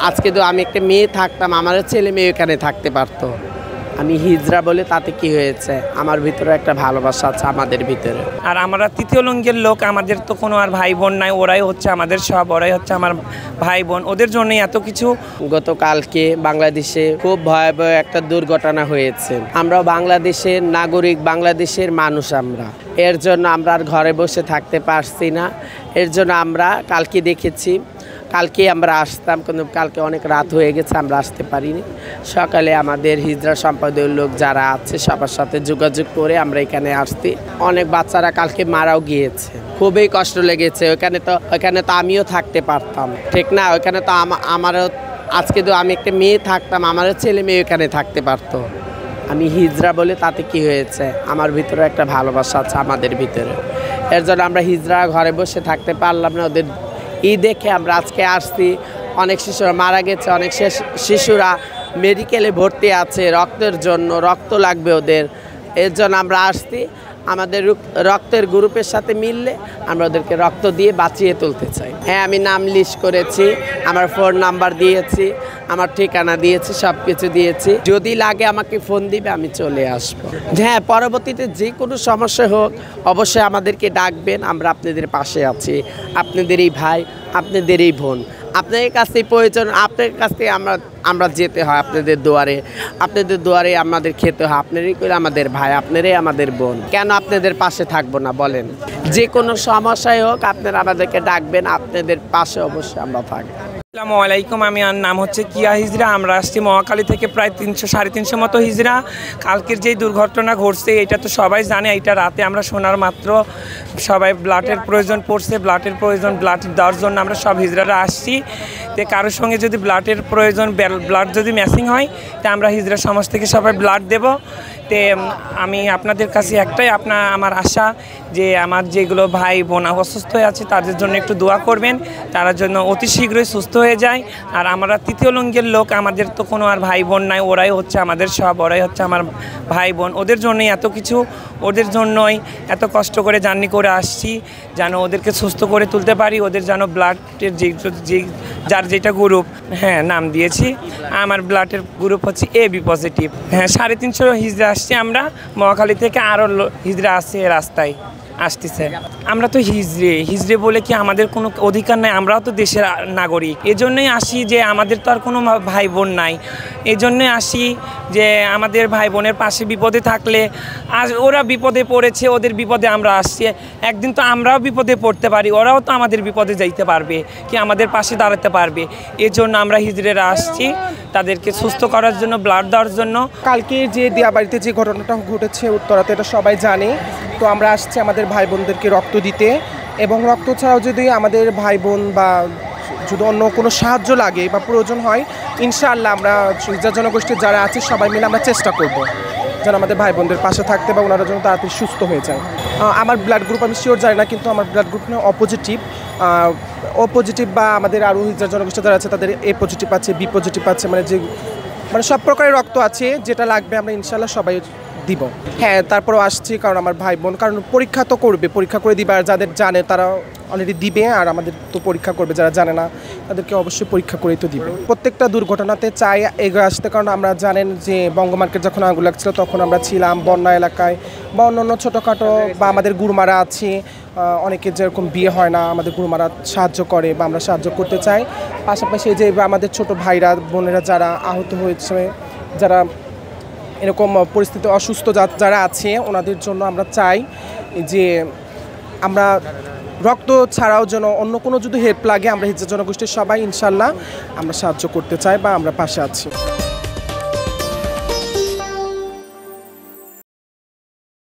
আজকে তো আমি একটা মেয়ে থাকতাম, আমার ছেলে মেয়ে এখানে থাকতে পারতো। আমি হিজড়া বলে তাতে কি হয়েছে? আমার ভিতরে একটা ভালোবাসা আছে আমাদের ভিতরে। আর আমরা তৃতীয় লিঙ্গের লোক, আমাদের তো কোনো আর ভাই বোন নাই, ওরাই হচ্ছে আমাদের সব, ওরাই হচ্ছে আমার ভাই বোন, ওদের জন্যই এত কিছু। গতকালকে বাংলাদেশে খুব ভয়াবহ একটা দুর্ঘটনা হয়েছে। আমরাও বাংলাদেশের নাগরিক, বাংলাদেশের মানুষ আমরা। এর জন্য আমরা আর ঘরে বসে থাকতে পারছি না। এর জন্য আমরা কালকে দেখেছি, কালকে আমরা আসতাম, কিন্তু কালকে অনেক রাত হয়ে গেছে, আমরা আসতে পারিনি। সকালে আমাদের হিজড়া সম্প্রদায়ের লোক যারা আছে সবার সাথে যোগাযোগ করে আমরা এখানে আসছি। অনেক বাচ্চারা কালকে মারাও গিয়েছে, খুবই কষ্ট লেগেছে। ওখানে তো আমিও থাকতে পারতাম, ঠিক না? ওখানে তো আমারও আজকে তো আমি একটা মেয়ে থাকতাম, আমারও ছেলে মেয়ে এখানে থাকতে পারতো। আমি হিজড়া বলে তাতে কি হয়েছে? আমার ভিতরে একটা ভালোবাসা আছে আমাদের ভিতরে। এর জন্য আমরা হিজড়া ঘরে বসে থাকতে পারলাম না। ওদের দেখে আমরা আজকে আসছি। অনেক শিশুরা মারা গেছে, অনেক শিশুরা মেডিকেলে ভর্তি আছে রক্তের জন্য, রক্ত লাগবে ওদের। এর জন্য আমরা আসছি। আমাদের রক্তের গ্রুপের সাথে মিললে আমরা ওদেরকে রক্ত দিয়ে বাঁচিয়ে তুলতে চাই। হ্যাঁ, আমি নাম লিস্ট করেছি, আমার ফোন নাম্বার দিয়েছি, আমার ঠিকানা দিয়েছি, সব কিছু দিয়েছি। যদি লাগে আমাকে ফোন দিবে, আমি চলে আসবো। হ্যাঁ, পরবর্তীতে যে কোনো সমস্যা হোক অবশ্যই আমাদেরকে ডাকবেন, আমরা আপনাদের পাশে আছি। আপনাদেরই ভাই, আপনাদেরই বোন। আপনাদের কাছ থেকে প্রয়োজন, আপনাদের কাছ থেকে আমরা যেতে হয় আপনাদের দুয়ারে আমাদের খেতে হয়। আপনারই করে আমাদের ভাই, আপনারাই আমাদের বোন। কেন আপনাদের পাশে থাকবো না বলেন? যে কোনো সমস্যায় হোক আপনারা আমাদেরকে ডাকবেন, আপনাদের পাশে অবশ্যই আমরা থাকবো। আসসালামু আলাইকুম, আমার নাম হচ্ছে কিয়া হিজড়া। আমরা আসছি মহাখালী থেকে, প্রায় 300-350 মতো হিজড়া। কালকের যেই দুর্ঘটনা ঘটছে এটা তো সবাই জানে। এটা রাতে আমরা শোনার মাত্র সবাই ব্লাডের প্রয়োজন পড়ছে, ব্লাড দেওয়ার জন্য আমরা সব হিজড়ারা আসছি। তো কারোর সঙ্গে যদি ব্লাডের প্রয়োজন, ব্লাড যদি ম্যাচিং হয়, তা আমরা হিজড়া সমাজ থেকে সবাই ব্লাড দেব। তে আমি আপনাদের কাছে একটাই আমার আশা যে আমার যেগুলো ভাই বোন অসুস্থ হয়ে আছে তাদের জন্য একটু দোয়া করবেন, তারা জন্য অতি শীঘ্রই সুস্থ হয়ে যায়। আর আমরা তৃতীয় লিঙ্গের লোক, আমাদের তো কোনো আর ভাই বোন নাই, ওরাই হচ্ছে আমাদের সব, ওরাই হচ্ছে আমার ভাই বোন, ওদের জন্যই এত কিছু, ওদের জন্যই এত কষ্ট করে জার্নি করে আসছি, যেন ওদেরকে সুস্থ করে তুলতে পারি। ওদের যেন ব্লাডের যার যেটা গ্রুপ, হ্যাঁ নাম দিয়েছি, আমার ব্লাডের গ্রুপ হচ্ছে AB পজিটিভ। হ্যাঁ, 350 হিজড়া আসছি আমরা মহাখালী থেকে, আরও হিজড়া আসছে রাস্তায় আসতেছে। আমরা তো হিজড়ে বলে কি আমাদের কোনো অধিকার নাই? আমরাও তো দেশের নাগরিক। এজন্যই আসি যে আমাদের তো আর কোনো ভাই বোন নাই। এজন্যই আসি যে আমাদের ভাই বোনের পাশে বিপদে থাকলে, আজ ওরা বিপদে পড়েছে, ওদের বিপদে আমরা আসছি, একদিন তো আমরাও বিপদে পড়তে পারি, ওরাও তো আমাদের বিপদে যাইতে পারবে, কি আমাদের পাশে দাঁড়াতে পারবে। এজন্য আমরা হিজড়েরা আসছি তাদেরকে সুস্থ করার জন্য, ব্লাড দেওয়ার জন্য। কালকে যে দিয়াবাড়িতে যে ঘটনাটা ঘটেছে উত্তরাতে, এটা সবাই জানে। তো আমরা আসছি আমাদের ভাই বোনদেরকে রক্ত দিতে, এবং রক্ত ছাড়াও যদি আমাদের ভাই বোন বা যদি অন্য কোনো সাহায্য লাগে বা প্রয়োজন হয়, ইনশাআল্লাহ আমরা হিজড়া জনগোষ্ঠীর যারা আছে সবাই মিলে আমরা চেষ্টা করব যেন আমাদের ভাই বোনদের পাশে থাকতে বা ওনারা যেন তাড়াতাড়ি সুস্থ হয়ে যায়। আমার ব্লাড গ্রুপ আমি শিওর জানি না, কিন্তু আমার ব্লাড গ্রুপ ও পজিটিভ বা আমাদের আরও হিজড়া জনগোষ্ঠী যারা আছে তাদের A পজিটিভ আছে, B পজিটিভ আছে, মানে সব প্রকারের রক্ত আছে, যেটা লাগবে আমরা ইনশাআল্লাহ সবাই দিব। হ্যাঁ, তারপরও আসছি কারণ আমার ভাই বোন, কারণ পরীক্ষা তো করবে, পরীক্ষা করে দিবে। আর যাদের জানে তারা অলরেডি দিবে, আর আমাদের তো পরীক্ষা করবে, যারা জানে না তাদেরকে অবশ্যই পরীক্ষা করেই তো দিবে। প্রত্যেকটা দুর্ঘটনাতে চাই এগিয়ে আসতে, কারণ আমরা জানেন যে বঙ্গমার্কেট যখন আগুন লাগছিল তখন আমরা ছিলাম বন্যা এলাকায়, বা অন্যান্য ছোটোখাটো, বা আমাদের গুরুমারা আছে, অনেকে যেরকম বিয়ে হয় না, আমাদের গুরুমারা সাহায্য করে বা আমরা সাহায্য করতে চাই। পাশাপাশি যে আমাদের ছোট ভাইরা বোনেরা যারা আহত হয়েছে, যারা এরকম পরিস্থিতি অসুস্থ যারা আছে, ওনাদের জন্য আমরা চাই যে আমরা রক্ত ছাড়াও যেন অন্য কোনো যদি হেল্প লাগে, আমরা হিজড়া জনগোষ্ঠীর সবাই ইনশাআল্লাহ আমরা সাহায্য করতে চাই বা আমরা পাশে আছি।